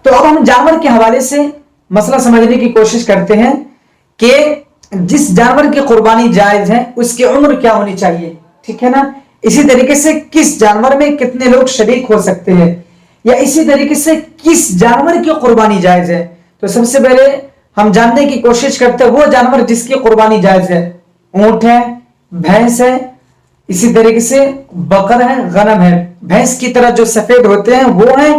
تو اب ہم جانور کے حوالے سے مسئلہ سمجھنے کی کوشش کرتے ہیں کہ جس جانور کی قربانی جائز ہے اس کی عمر کیا ہونی چاہیے، ٹھیک ہے نا؟ اسی طریقے سے کس جانور میں کتنے لوگ شریک ہو سکتے ہیں، یا اسی طریقے سے کس جانور کی قربانی جائز ہے۔ تو سب سے پہلے ہم جاننے کی کوشش کرتے ہیں وہ جانور جس کی قربانی جائز ہے۔ اونٹ ہے، بھینس ہے، اسی طریقے سے بقر ہے، غنم ہے۔ بھینس کی طرح جو سفید ہوتے ہیں وہ ہیں،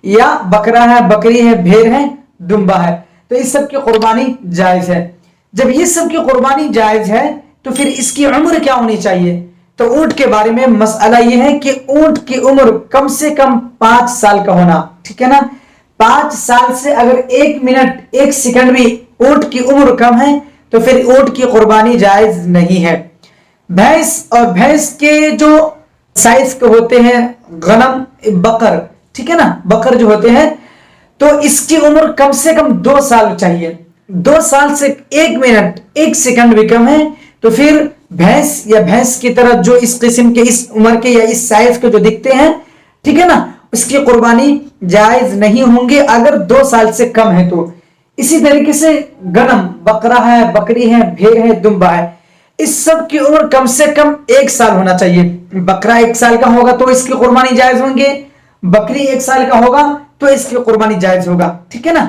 یا بکرا ہے، بکری ہے، بھیڑ ہے، دمبا ہے۔ تو اس سب کی قربانی جائز ہے۔ جب یہ سب کی قربانی جائز ہے تو پھر اس کی عمر کیا ہونی چاہیے؟ تو اونٹ کے بارے میں مسئلہ یہ ہے کہ اونٹ کی عمر کم سے کم 5 سال کا ہونا، ٹھیک ہے نا؟ 5 سال سے اگر 1 منٹ 1 سیکنڈ بھی اونٹ کی عمر کم ہے تو پھر اونٹ کی قربانی جائز نہیں ہے۔ بھینس اور بھینس کے جو سائز کے ہوتے ہیں، غنم، بکر، ٹھیک ہے نا، بکر جو ہوتے ہیں، تو اس کی عمر کم سے کم 2 سال چاہیے۔ 2 سال سے 1 منٹ 1 سیکنڈ بھی کم ہے تو پھر بھینس یا بھینس کی طرح جو اس قسم کے، اس عمر کے یا اس سائز کے جو دکھتے ہیں، ٹھیک ہے نا، اس کی قربانی جائز نہیں ہوں گے اگر 2 سال سے کم ہے تو۔ اسی طریقے سے غنم، بکرا ہے، بکری ہے، بھیڑ ہے، دمبا ہے، اس سب کی عمر کم سے کم 1 سال ہونا چاہیے۔ بکرا 1 سال کا ہوگا تو اس کی قربانی جائز ہوں گے، بکری 1 سال کا ہوگا تو اس کی قربانی جائز ہوگا، ٹھیک ہے نا؟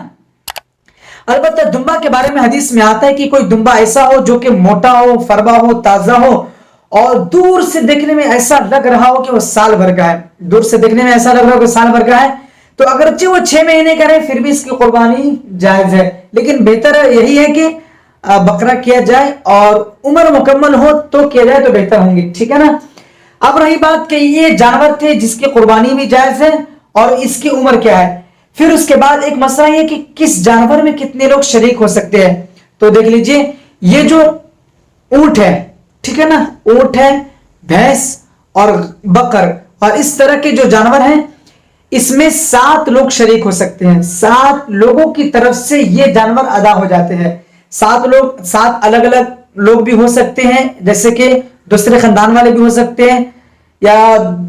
البتہ دمبا کے بارے میں حدیث میں آتا ہے کہ کوئی دمبا ایسا ہو جو کہ موٹا ہو، فربا ہو، تازہ ہو، اور دور سے دیکھنے میں ایسا لگ رہا ہو کہ وہ سال بھر کا ہے، دور سے دیکھنے میں ایسا لگ رہا ہو کہ سال بھر کا ہے، تو اگرچہ وہ 6 مہینے کا رہے پھر بھی اس کی قربانی جائز ہے، لیکن بہتر یہی ہے کہ بکرا کیا جائے اور عمر مکمل ہو تو کیا جائے تو بہتر ہوں گی، ٹھیک ہے نا؟ اب رہی بات کہ یہ جانور تھے جس کی قربانی بھی جائز ہے اور اس کی عمر کیا ہے۔ پھر اس کے بعد ایک مسئلہ یہ کہ کس جانور میں کتنے لوگ شریک ہو سکتے ہیں۔ تو دیکھ لیجئے، یہ جو اونٹ ہے، ٹھیک ہے نا، اونٹ ہے، بھینس اور بکر اور اس طرح کے جو جانور ہیں، اس میں 7 لوگ شریک ہو سکتے ہیں۔ 7 لوگوں کی طرف سے یہ جانور ادا ہو جاتے ہیں۔ 7 لوگ، 7 الگ الگ لوگ بھی ہو سکتے ہیں، جیسے کہ دوسرے خاندان والے بھی ہو سکتے ہیں، یا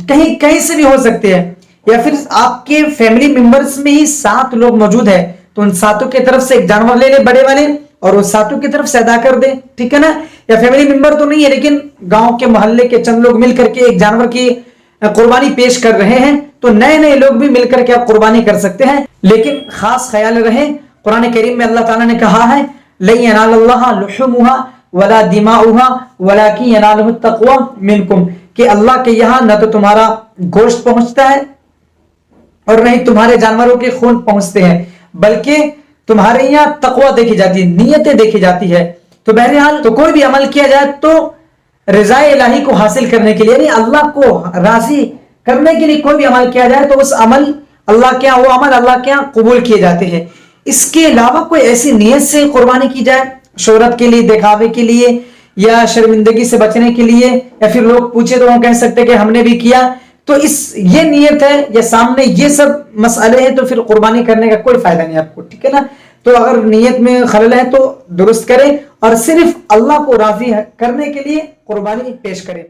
کہیں کہیں سے بھی ہو سکتے ہیں، یا پھر آپ کے فیملی ممبرز میں ہی 7 لوگ موجود ہیں تو ان 7 کی طرف سے ایک جانور لے لے بڑے والے اور ان 7 کی طرف سے ادا کر دے، ٹھیک ہے نا؟ یا فیملی ممبر تو نہیں ہے لیکن گاؤں کے محلے کے چند لوگ مل کر کے ایک جانور کی قربانی پیش کر رہے ہیں تو نئے نئے لوگ بھی مل کر کے آپ قربانی کر سکتے ہیں، لیکن خاص خیال رہے قرآن کریم میں اللہ تعالیٰ نے کہا ہے لَن يَنَالَ اللَّهَ لُحُومُهَا وَلَا دِمَاؤُهَا وَلَكِنْ يَنَالُهُ التَّقْوَى مِنْكُمْ، کہ اللہ کے یہاں نہ تو تمہارا گوشت پہنچتا ہے اور نہیں تمہارے جانوروں کے خون پہنچتے ہیں، بلکہ تمہارے یہاں تقوی دیکھی جاتی ہے، نیتیں دیکھی جاتی ہے۔ تو بہرحال تو کوئی بھی عمل کیا جائے تو رضا الہی کو حاصل کرنے کے لیے، یعنی اللہ کو راضی کرنے کے لیے کوئی بھی عمل کیا جائے تو اس عمل اللہ کے ہاں، وہ عمل اللہ کے ہاں قبول کیے جاتے ہیں۔ اس کے علاوہ کوئی ایسی نیت سے قربانی کی جائے، شہرت کے لیے، دکھاوے کے لیے، یا شرمندگی سے بچنے کے لیے، یا پھر لوگ پوچھے تو وہ کہہ سکتے کہ ہم نے بھی کیا، تو اس یہ نیت ہے یا سامنے یہ سب مسئلے ہیں تو پھر قربانی کرنے کا کوئی فائدہ نہیں آپ کو، ٹھیک ہے نا؟ تو اگر نیت میں خلل ہے تو درست کریں اور صرف اللہ کو راضی کرنے کے لیے قربانی پیش کریں۔